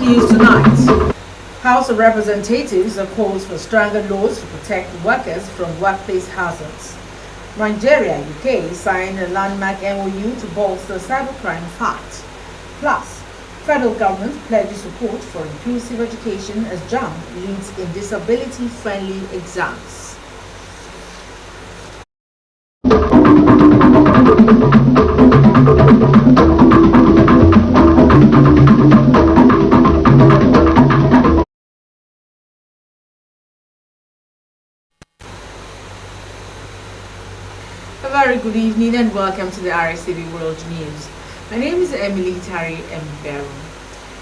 News tonight. House of Representatives calls for stronger laws to protect workers from workplace hazards. Nigeria, UK signed a landmark MOU to bolster cybercrime fight. Plus, federal government pledges support for inclusive education as JAMB leads in disability-friendly exams. A very good evening and welcome to the Rstv World News. My name is Emily Tari Mbero.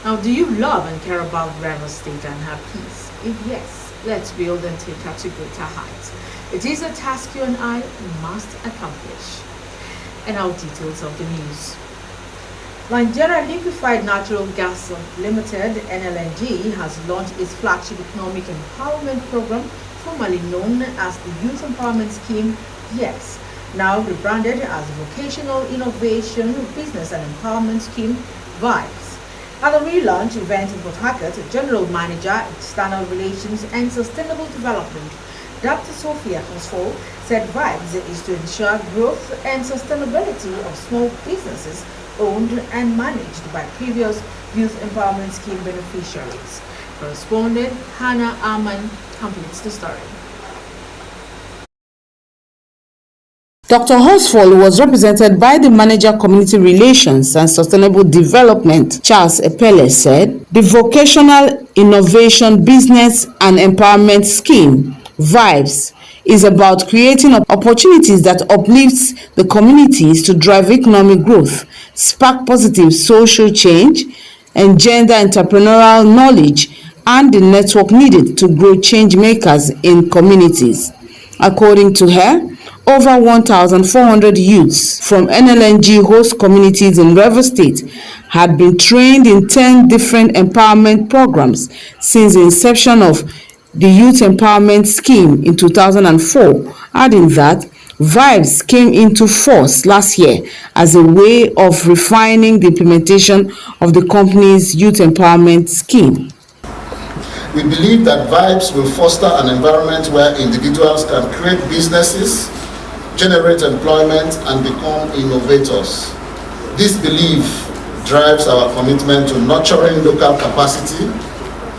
Now, do you love and care about Rivers State and her peace? If yes, let's build and take her to greater heights. It is a task you and I must accomplish. And now details of the news. Nigeria Liquefied Natural Gas Limited (NLNG) has launched its flagship economic empowerment program, formerly known as the Youth Empowerment Scheme, YES, now rebranded as Vocational Innovation Business and Empowerment Scheme, VIBES. At the relaunch event in Port Harcourt, General Manager, External Relations and Sustainable Development, Dr. Sophia Hosfo, said VIBES is to ensure growth and sustainability of small businesses owned and managed by previous Youth Empowerment Scheme beneficiaries. Correspondent Hannah Arman completes the story. Dr. Hosfall was represented by the Manager Community Relations and Sustainable Development, Charles Epele, said the Vocational Innovation Business and Empowerment Scheme, VIBES, is about creating opportunities that uplifts the communities to drive economic growth, spark positive social change, engender entrepreneurial knowledge, and the network needed to grow change makers in communities. According to her, over 1,400 youths from NLNG host communities in Rivers State had been trained in 10 different empowerment programs since the inception of the Youth Empowerment Scheme in 2004, adding that VIBES came into force last year as a way of refining the implementation of the company's Youth Empowerment Scheme. We believe that VIBES will foster an environment where individuals can create businesses, generate employment, and become innovators. This belief drives our commitment to nurturing local capacity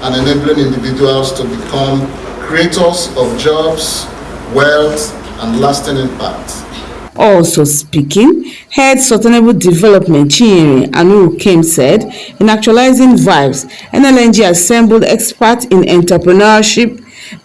and enabling individuals to become creators of jobs, wealth, and lasting impact. Also speaking, Head Sustainable Development Chinyere Anu Kim said, in actualizing VIBES, NLNG assembled experts in entrepreneurship,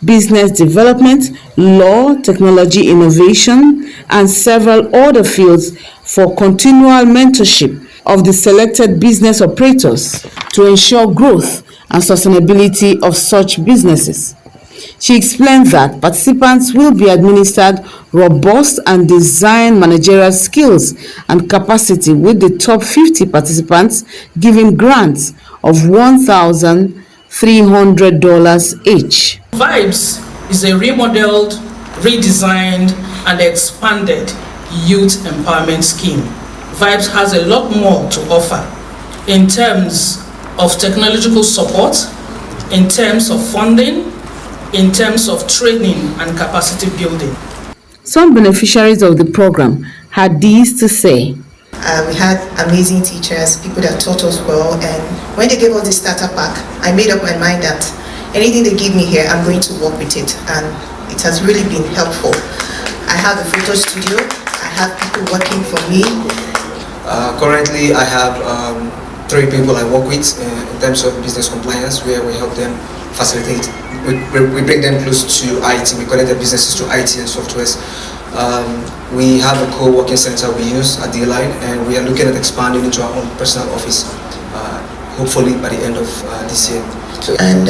business development, law, technology innovation, and several other fields for continual mentorship of the selected business operators to ensure growth and sustainability of such businesses. She explained that participants will be administered robust and designed managerial skills and capacity, with the top 50 participants given grants of $1,300 each. VIBES is a remodeled, redesigned, and expanded youth empowerment scheme. VIBES has a lot more to offer in terms of technological support, in terms of funding, in terms of training and capacity building. Some beneficiaries of the program had this to say. We had amazing teachers, people that taught us well, and when they gave us the starter pack, I made up my mind that anything they give me here, I'm going to work with it, and it has really been helpful. I have a photo studio, I have people working for me. Currently, I have 3 people I work with in terms of business compliance, where we help them facilitate. We bring them close to IT. We connect their businesses to IT and softwares. We have a co-working center we use at D-Line, and we are looking at expanding into our own personal office, hopefully by the end of this year. And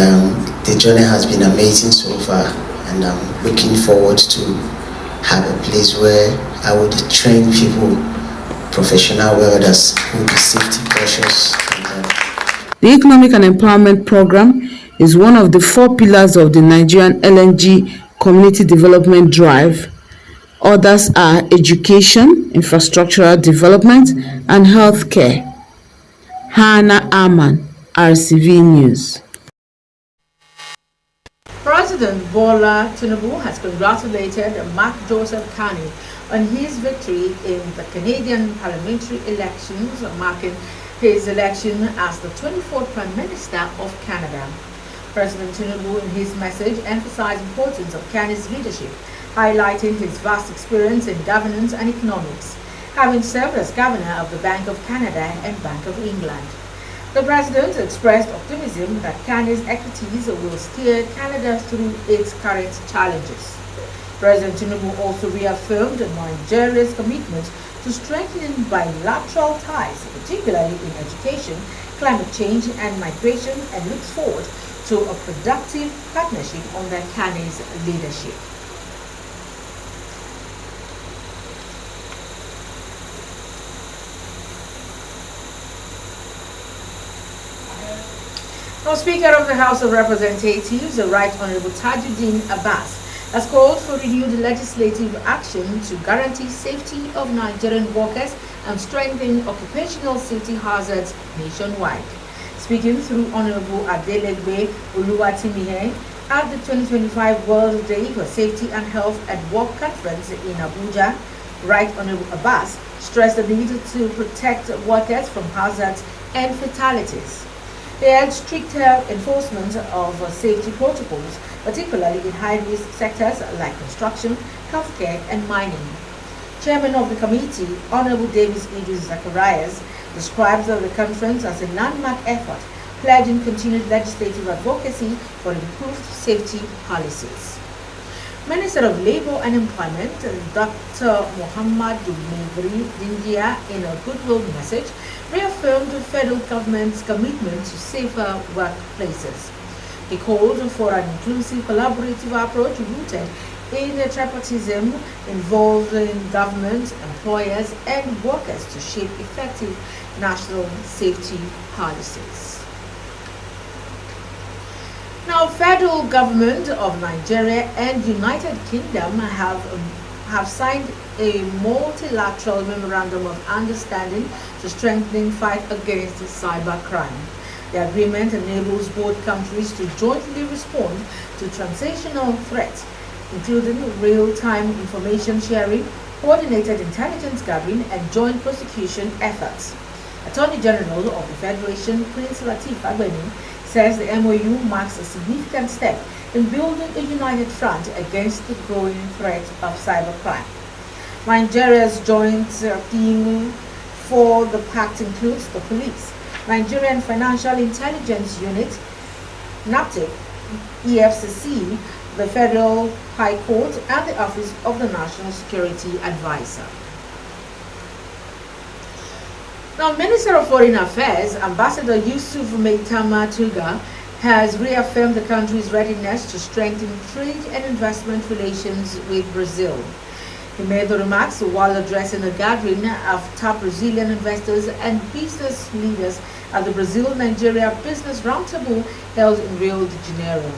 the journey has been amazing so far, and I'm looking forward to have a place where I would train people, professional welders who will be safety cautious. The Economic and Empowerment Program is one of the 4 pillars of the Nigerian LNG Community Development Drive. Others are education, infrastructural development, and healthcare. Hannah Arman, RCV News. President Bola Tinubu has congratulated Mark Joseph Carney on his victory in the Canadian parliamentary elections, marking his election as the 24th Prime Minister of Canada. President Tinubu, in his message, emphasized the importance of Carney's leadership, highlighting his vast experience in governance and economics, having served as governor of the Bank of Canada and Bank of England. The president expressed optimism that Carney's expertise will steer Canada through its current challenges. President Tinubu also reaffirmed Nigeria's commitment to strengthening bilateral ties, particularly in education, climate change, and migration, and looks forward to a productive partnership under Carney's leadership. Now, Speaker of the House of Representatives, the Right Honorable Tajuddin Abbas, has called for renewed legislative action to guarantee safety of Nigerian workers and strengthen occupational safety hazards nationwide. Speaking through Honorable Adelegbe Oluwatimihe at the 2025 World Day for Safety and Health at Work Conference in Abuja, Right Honorable Abbas stressed the need to protect workers from hazards and fatalities. They had stricter enforcement of safety protocols, particularly in high-risk sectors like construction, healthcare, and mining. Chairman of the committee, Honorable Davis Idris Zacharias, describes the conference as a landmark effort, pledging continued legislative advocacy for improved safety policies. Minister of Labour and Employment, Dr. Muhammad Dumegri Dindia, in a goodwill message, reaffirmed the federal government's commitment to safer workplaces. He called for an inclusive, collaborative approach rooted in a tripartism involving government, employers, and workers to shape effective national safety policies. Now, federal government of Nigeria and United Kingdom have signed a multilateral memorandum of understanding to strengthen fight against cybercrime. The agreement enables both countries to jointly respond to transnational threats, including real-time information sharing, coordinated intelligence gathering, and joint prosecution efforts. Attorney General of the Federation, Prince Lateef Fagbemi, says the MOU marks a significant step in building a united front against the growing threat of cybercrime. Nigeria's joint theme for the pact includes the police, Nigerian Financial Intelligence Unit, NAPTIC, EFCC, the Federal High Court, and the Office of the National Security Advisor. Now, Minister of Foreign Affairs, Ambassador Yusuf Maitama Tuga, has reaffirmed the country's readiness to strengthen trade and investment relations with Brazil. He made the remarks while addressing a gathering of top Brazilian investors and business leaders at the Brazil-Nigeria Business Roundtable held in Rio de Janeiro.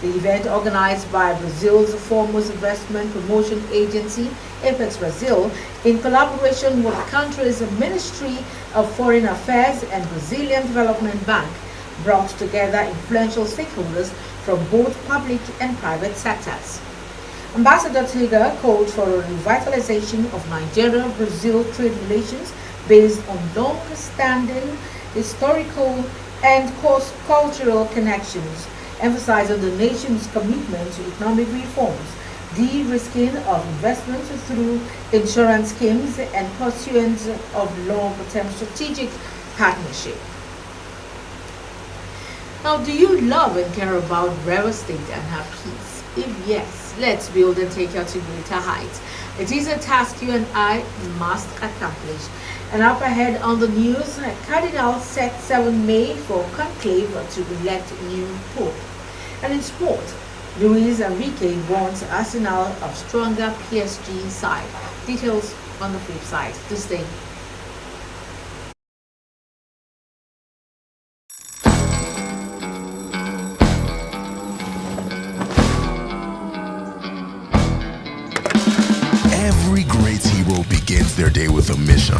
The event, organized by Brazil's foremost investment promotion agency, Apex Brazil, in collaboration with the country's Ministry of Foreign Affairs and Brazilian Development Bank, brought together influential stakeholders from both public and private sectors. Ambassador Tiga called for a revitalization of Nigeria-Brazil trade relations based on long-standing historical and cultural connections, emphasizing the nation's commitment to economic reforms, de-risking of investments through insurance schemes, and pursuance of long-term strategic partnership. Now, do you love and care about real estate and have peace? If yes, let's build and take you to greater heights. It is a task you and I must accomplish. And up ahead on the news, Cardinal set 7 May for conclave to elect new pope. And in sport, Luis Enrique warns Arsenal of stronger PSG side. Details on the flip side. To stay. Every great hero begins their day with a mission.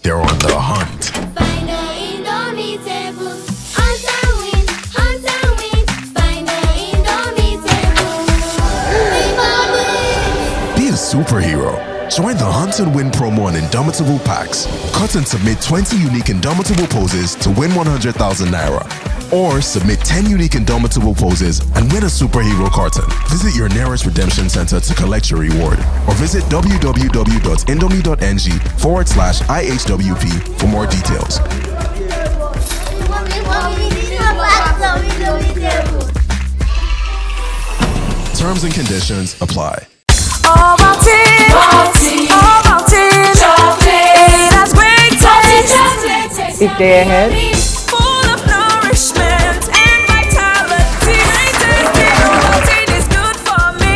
they're on the hunt. Find the indomitable. Hunt and win, hunt and win. Find the indomitable. Be a superhero. Join the Hunt and Win promo on Indomitable packs. Cut and submit 20 unique Indomitable poses to win 100,000 naira. Or submit 10 unique Indomitable poses and win a superhero carton. Visit your nearest redemption center to collect your reward. Or visit www.indomie.ng/IHWP for more details. Terms and conditions apply. Chocolate. It has great taste. If they're ahead. Full of nourishment and vitality. Protein is good for me,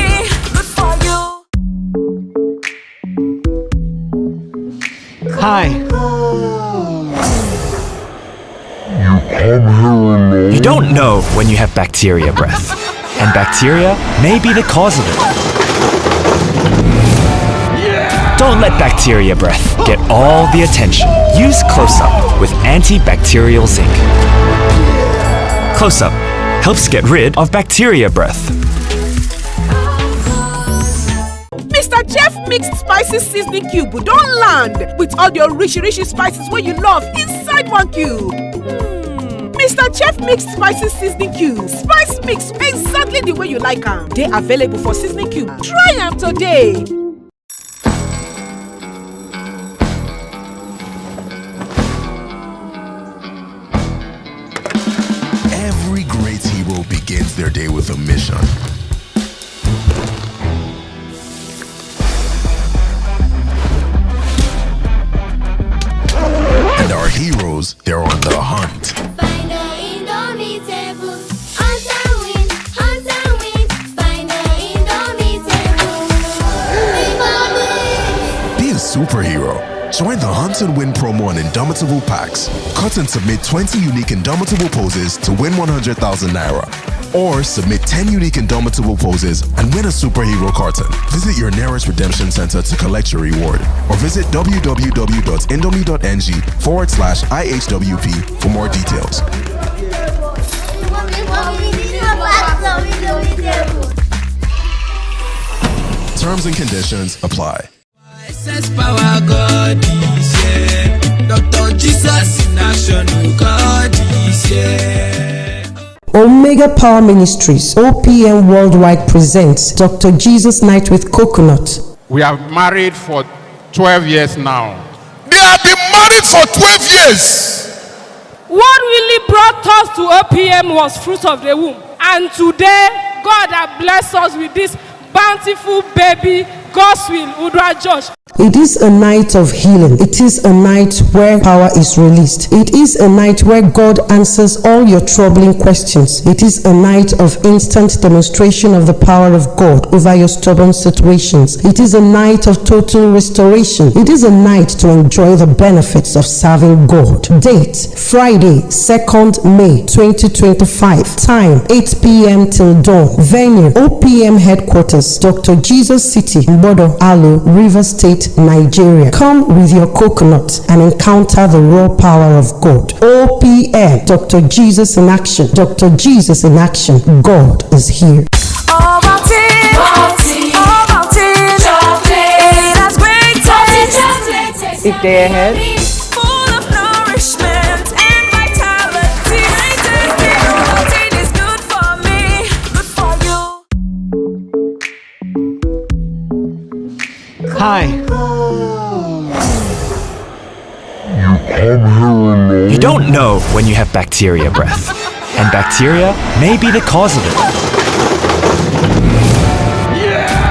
good for you. Hi. You don't know when you have bacteria breath, and bacteria may be the cause of it. Don't let bacteria breath get all the attention. Use Close-Up with antibacterial zinc. Close-Up helps get rid of bacteria breath. Mr. Chef Mixed Spices Seasoning Cube don't land with all your rich spices where you love inside one cube. Mr. Chef Mixed Spices Seasoning Cube. Spice mix exactly the way you like them. They available for seasoning cube. Try them today. Every great hero begins their day with a mission. And our heroes, they're on the hunt. Find the indomitable. Hunt and win, hunt and win. Find the indomitable. Be a superhero. Join the Hunt and Win promo on Indomitable packs. Cut and submit 20 unique Indomitable poses to win 100,000 naira. Or submit 10 unique Indomitable poses and win a superhero carton. Visit your nearest redemption center to collect your reward. Or visit www.indomie.ng/IHWP for more details. Terms and conditions apply. Power God is here. Dr. Jesus in action, God is here. Omega Power Ministries, OPM Worldwide presents Dr. Jesus Night with Coconut. We have married for 12 years now. They have been married for 12 years. What really brought us to OPM was fruit of the womb. And today, God has blessed us with this bountiful baby, God's will, Udra Josh. It is a night of healing. It is a night where power is released. It is a night where God answers all your troubling questions. It is a night of instant demonstration of the power of God over your stubborn situations. It is a night of total restoration. It is a night to enjoy the benefits of serving God. Date, Friday, 2nd May 2025. Time, 8 p.m. till dawn. Venue, OPM Headquarters, Dr. Jesus City, Mbodo, Alo, River State, Nigeria. Come with your coconut and encounter the raw power of God. OPM, Dr. Jesus in action. Dr. Jesus in action. God is here. Chocolate. It has great taste. If they're ahead. Full of nourishment and vitality. Protein is good for me, good for you. Hi. You don't know when you have bacteria breath, and bacteria may be the cause of it.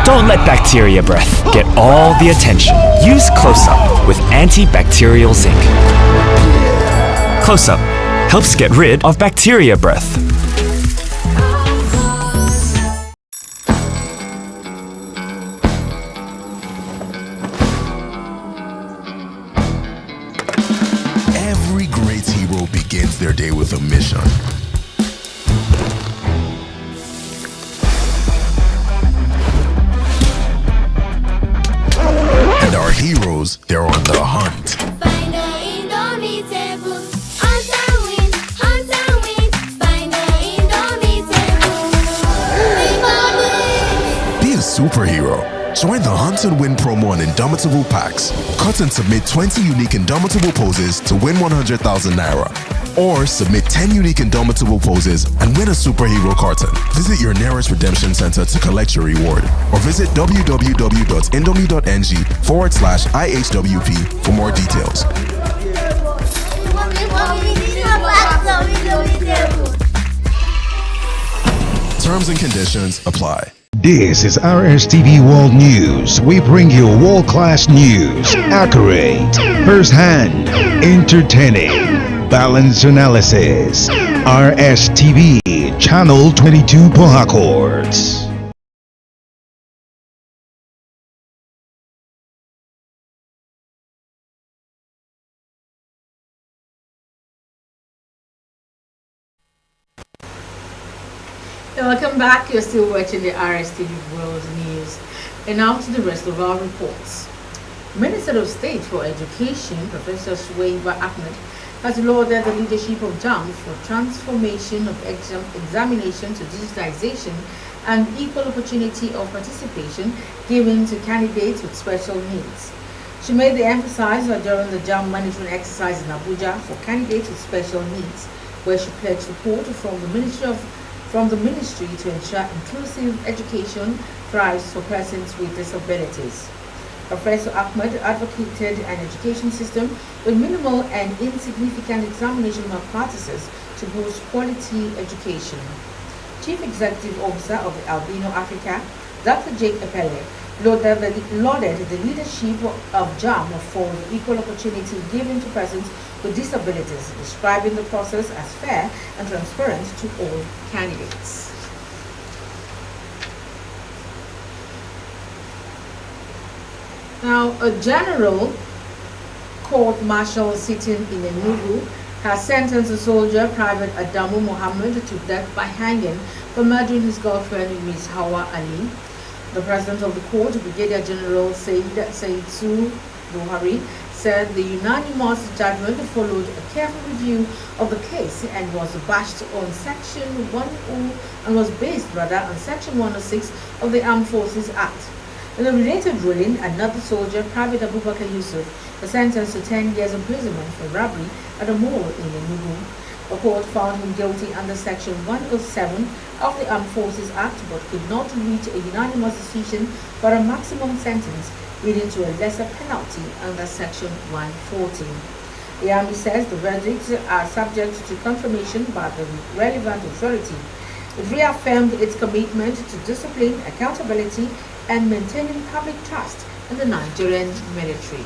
Don't let bacteria breath get all the attention. Use Close-Up with antibacterial zinc. Close-Up helps get rid of bacteria breath. Every great hero begins their day with a mission. And our heroes, they're on the hunt. Find the superhero. Join the Hunt and Win promo on Indomitable packs. Cut and submit 20 unique Indomitable poses to win 100,000 naira. Or submit 10 unique Indomitable poses and win a superhero carton. Visit your nearest redemption center to collect your reward. Or visit www.indomie.ng/IHWP for more details. Terms and conditions apply. This is Rstv World News. We bring you world-class news, accurate, first-hand, entertaining, balanced analysis. Rstv, Channel 22 Port Harcourt. Welcome back. You're still watching the Rstv World News. And now to the rest of our reports. Minister of State for Education, Professor Rstv Ahmed, has lauded the leadership of JAMB for transformation of examination to digitization and equal opportunity of participation given to candidates with special needs. She made the emphasis during the JAMB management exercise in Abuja for candidates with special needs, where she pledged support from the Ministry to ensure inclusive education thrives for persons with disabilities. Professor Ahmed advocated an education system with minimal and insignificant examination malpractices to boost quality education. Chief Executive Officer of the Albino Africa, Dr. Jake Epele, lauded the leadership of JAMB for the equal opportunity given to persons with disabilities, describing the process as fair and transparent to all candidates. Now, a general court-martial sitting in Enugu has sentenced a soldier, Private Adamu Mohammed, to death by hanging for murdering his girlfriend, Ms. Hawa Ali. The president of the court, Brigadier General Saidu Buhari, said the unanimous judgment followed a careful review of the case and was based on Section 106 of the Armed Forces Act. In a related ruling, another soldier, Private Abubakar Yusuf, was sentenced to 10 years imprisonment for robbery at a mall in Enugu. The court found him guilty under Section 107 of the Armed Forces Act, but could not reach a unanimous decision for a maximum sentence, leading to a lesser penalty under Section 114. The Army says the verdicts are subject to confirmation by the relevant authority. It reaffirmed its commitment to discipline, accountability, and maintaining public trust in the Nigerian military.